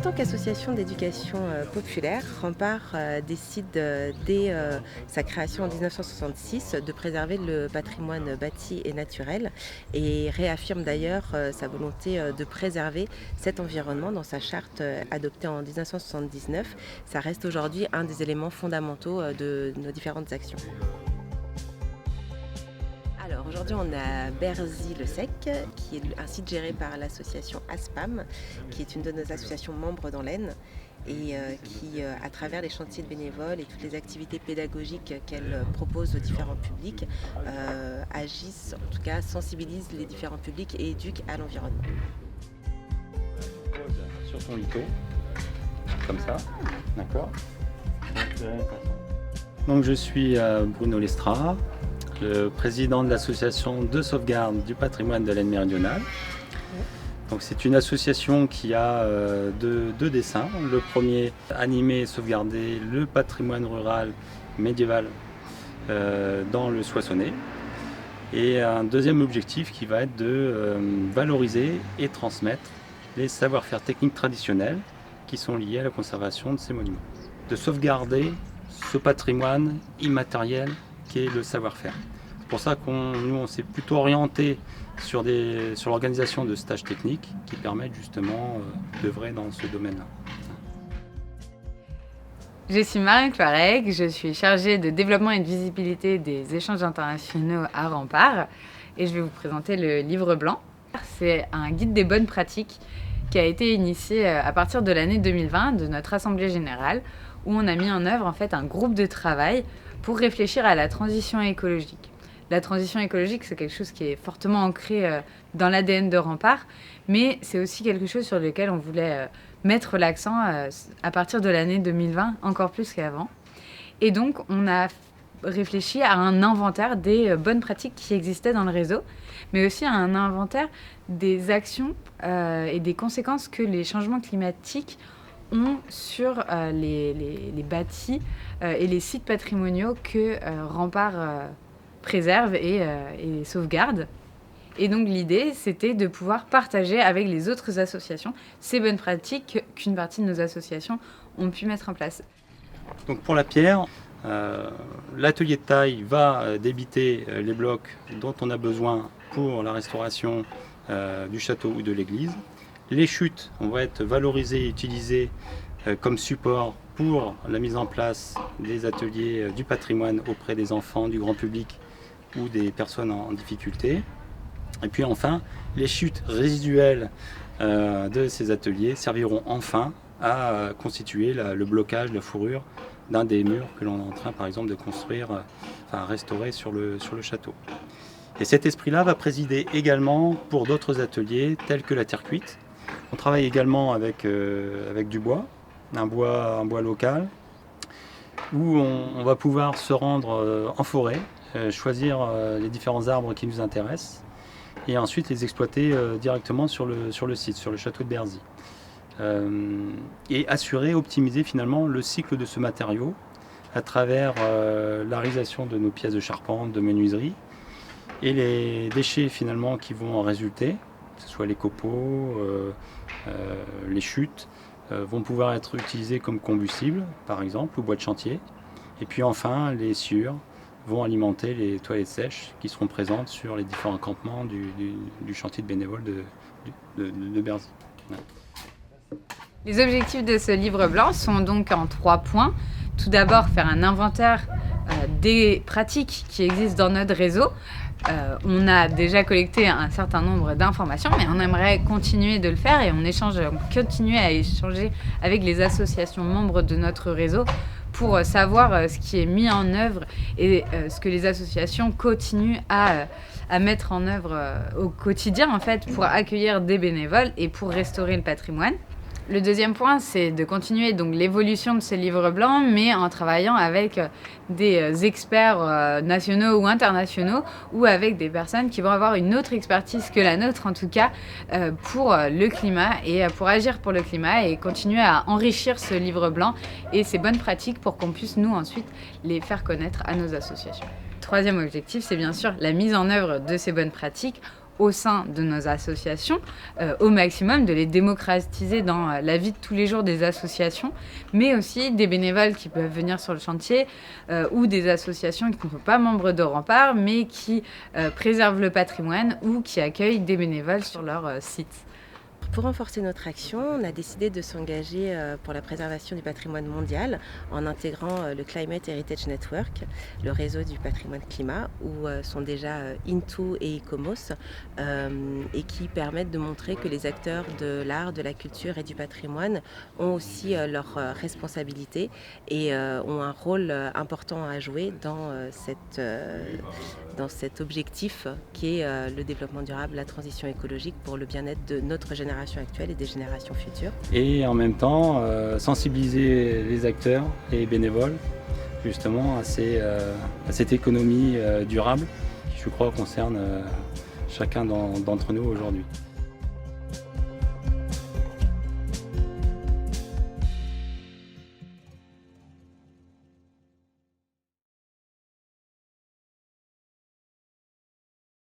tant qu'association d'éducation populaire, Rempart décide dès sa création en 1966 de préserver le patrimoine bâti et naturel et réaffirme d'ailleurs sa volonté de préserver cet environnement dans sa charte adoptée en 1979. Ça reste aujourd'hui un des éléments fondamentaux de nos différentes actions. Alors aujourd'hui on a Berzy-le-Sec, qui est un site géré par l'association ASPAM, qui est une de nos associations membres dans l'Aisne et qui, à travers les chantiers de bénévoles et toutes les activités pédagogiques qu'elle propose aux différents publics, agissent, en tout cas sensibilisent les différents publics et éduquent à l'environnement. Sur ton lito, comme ça, d'accord. Donc je suis Bruno Lestra, le président de l'association de sauvegarde du patrimoine de l'Aisne méridionale. Donc c'est une association qui a deux dessins. Le premier, animer et sauvegarder le patrimoine rural médiéval dans le Soissonnais. Et un deuxième objectif qui va être de valoriser et transmettre les savoir-faire techniques traditionnels qui sont liés à la conservation de ces monuments. De sauvegarder ce patrimoine immatériel qui est le savoir-faire. C'est pour ça qu'on s'est plutôt orienté sur l'organisation de stages techniques qui permettent justement d'œuvrer dans ce domaine-là. Je suis Marion Cloirec, je suis chargée de développement et de visibilité des échanges internationaux à Rempart et je vais vous présenter le livre blanc. C'est un guide des bonnes pratiques qui a été initié à partir de l'année 2020 de notre Assemblée Générale où on a mis en œuvre en fait un groupe de travail pour réfléchir à la transition écologique. La transition écologique, c'est quelque chose qui est fortement ancré dans l'ADN de Rempart, mais c'est aussi quelque chose sur lequel on voulait mettre l'accent à partir de l'année 2020, encore plus qu'avant. Et donc, on a réfléchi à un inventaire des bonnes pratiques qui existaient dans le réseau, mais aussi à un inventaire des actions et des conséquences que les changements climatiques ont sur les bâtis et les sites patrimoniaux que Rempart préserve et sauvegarde. Et donc l'idée, c'était de pouvoir partager avec les autres associations ces bonnes pratiques qu'une partie de nos associations ont pu mettre en place. Donc pour la pierre, l'atelier de taille va débiter les blocs dont on a besoin pour la restauration du château ou de l'église. Les chutes vont être valorisées et utilisées comme support pour la mise en place des ateliers du patrimoine auprès des enfants, du grand public ou des personnes en difficulté. Et puis enfin, les chutes résiduelles de ces ateliers serviront enfin à constituer le blocage, la fourrure d'un des murs que l'on est en train par exemple de construire, restaurer sur le château. Et cet esprit-là va présider également pour d'autres ateliers tels que la terre cuite. On travaille également avec du bois, un bois local, où on va pouvoir se rendre en forêt, choisir les différents arbres qui nous intéressent et ensuite les exploiter directement sur le site, sur le château de Berzy. Et optimiser finalement le cycle de ce matériau à travers la réalisation de nos pièces de charpente, de menuiserie et les déchets finalement qui vont en résulter, que ce soit les copeaux, les chutes, vont pouvoir être utilisés comme combustible par exemple, ou bois de chantier. Et puis enfin les sciures vont alimenter les toilettes sèches qui seront présentes sur les différents campements du chantier de bénévoles de Berzy. Ouais. Les objectifs de ce livre blanc sont donc en 3 points. Tout d'abord, faire un inventaire des pratiques qui existent dans notre réseau. On a déjà collecté un certain nombre d'informations, mais on aimerait continuer de le faire et continuer à échanger avec les associations membres de notre réseau pour savoir ce qui est mis en œuvre et ce que les associations continuent à mettre en œuvre au quotidien en fait, pour accueillir des bénévoles et pour restaurer le patrimoine. Le deuxième point, c'est de continuer donc l'évolution de ce livre blanc, mais en travaillant avec des experts nationaux ou internationaux, ou avec des personnes qui vont avoir une autre expertise que la nôtre, en tout cas, pour le climat et pour agir pour le climat et continuer à enrichir ce livre blanc et ces bonnes pratiques pour qu'on puisse, nous, ensuite, les faire connaître à nos associations. Troisième objectif, c'est bien sûr la mise en œuvre de ces bonnes pratiques au sein de nos associations, au maximum, de les démocratiser dans la vie de tous les jours des associations, mais aussi des bénévoles qui peuvent venir sur le chantier ou des associations qui ne sont pas membres de Rempart, mais qui préservent le patrimoine ou qui accueillent des bénévoles sur leur site. Pour renforcer notre action, on a décidé de s'engager pour la préservation du patrimoine mondial en intégrant le Climate Heritage Network, le réseau du patrimoine climat, où sont déjà Into et Icomos, et qui permettent de montrer que les acteurs de l'art, de la culture et du patrimoine ont aussi leurs responsabilités et ont un rôle important à jouer dans cet objectif qui est le développement durable, la transition écologique pour le bien-être de notre génération actuelle et des générations futures. Et en même temps, sensibiliser les acteurs et les bénévoles justement à cette économie durable qui, je crois, concerne chacun d'entre nous aujourd'hui.